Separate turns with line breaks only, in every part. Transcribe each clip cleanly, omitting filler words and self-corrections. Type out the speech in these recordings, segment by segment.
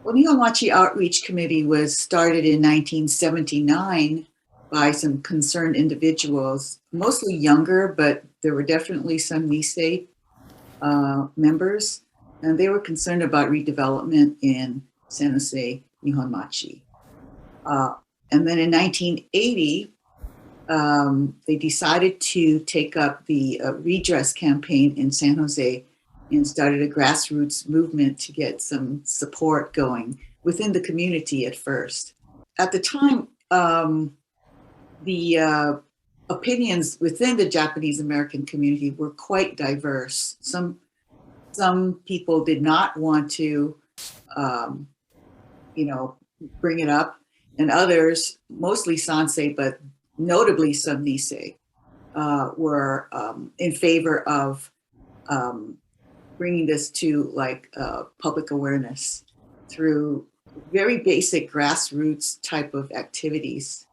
Well, Nihonmachi Outreach Committee was started in 1979 by some concerned individuals, mostly younger, but there were definitely some Nisei members, and they were concerned about redevelopment in San Jose, Nihonmachi. Uh, and then in 1980, they decided to take up the redress campaign in San Jose and started a grassroots movement to get some support going within the community at first. At the time, the opinions within the Japanese American community were quite diverse. Some people did not want to, um, bring it up, and others, mostly Sansei, but notably some Nisei, were in favor of um, bringing this to public awareness through very basic grassroots type of activities.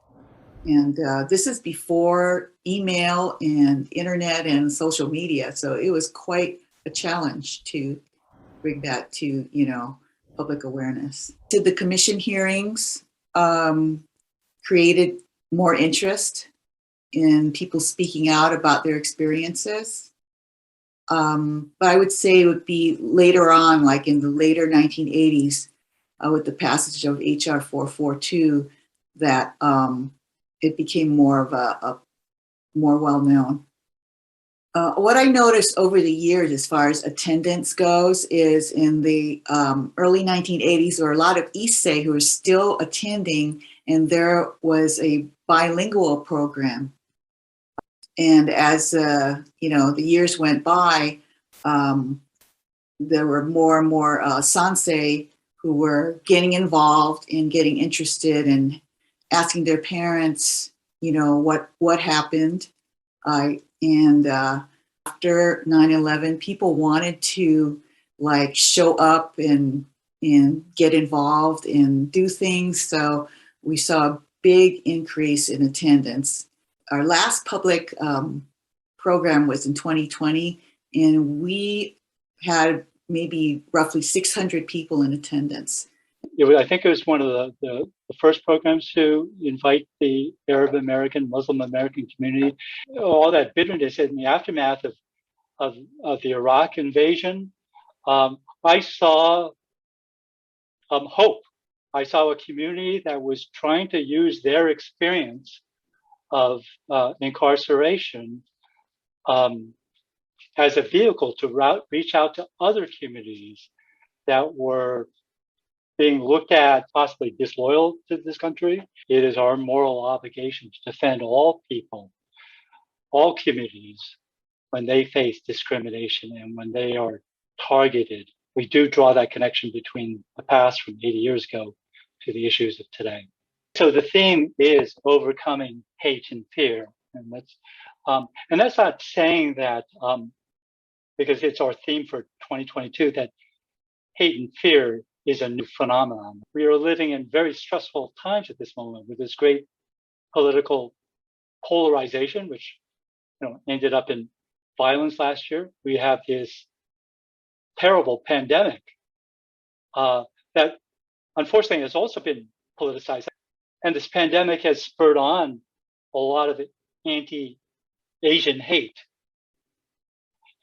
And this is before email and internet and social media, so it was quite a challenge to bring that to public awareness. Did the commission hearings created more interest in people speaking out about their experiences. But I would say it would be later on, like in the later 1980s, with the passage of HR 442, that it became more of a more well known. What I noticed over the years, as far as attendance goes, is in the early 1980s, there were a lot of Issei who were still attending, and there was a bilingual program. And as the years went by, there were more and more sansei who were getting involved and getting interested and asking their parents, what happened. And after 9/11, people wanted to show up and get involved and do things. So we saw a big increase in attendance. Our last public program was in 2020, and we had maybe roughly 600 people in attendance.
I think it was one of the first programs to invite the Arab American, Muslim American community. All that bitterness in the aftermath of the Iraq invasion, I saw hope. I saw a community that was trying to use their experience of incarceration as a vehicle to reach out to other communities that were being looked at possibly disloyal to this country. It is our moral obligation to defend all people, all communities, when they face discrimination and when they are targeted. We do draw that connection between the past from 80 years ago to the issues of today. So the theme is overcoming hate and fear. And that's not saying that, because it's our theme for 2022, that hate and fear is a new phenomenon. We are living in very stressful times at this moment with this great political polarization, which ended up in violence last year. We have this terrible pandemic that unfortunately has also been politicized. And this pandemic has spurred on a lot of anti-Asian hate.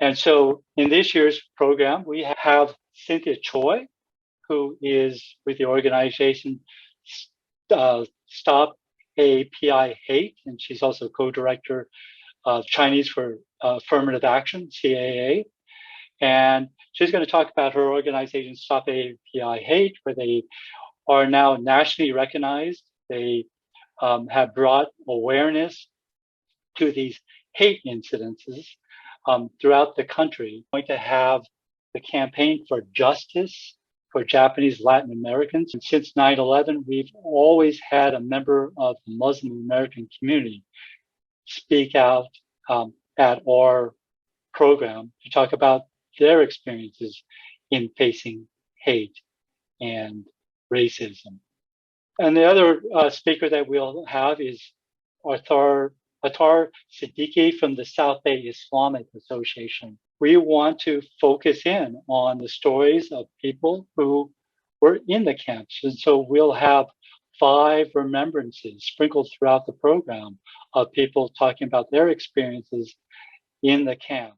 And so in this year's program, we have Cynthia Choi, who is with the organization Stop API Hate, and she's also co-director of Chinese for Affirmative Action, CAA. And she's going to talk about her organization, Stop API Hate, where they are now nationally recognized. They have brought awareness to these hate incidences throughout the country. We're going to have the campaign for justice for Japanese Latin Americans. And since 9/11, we've always had a member of the Muslim American community speak out at our program to talk about their experiences in facing hate and racism. And the other speaker that we'll have is Attar Siddiqui from the South Bay Islamic Association. We want to focus in on the stories of people who were in the camps. And so we'll have 5 remembrances sprinkled throughout the program of people talking about their experiences in the camp.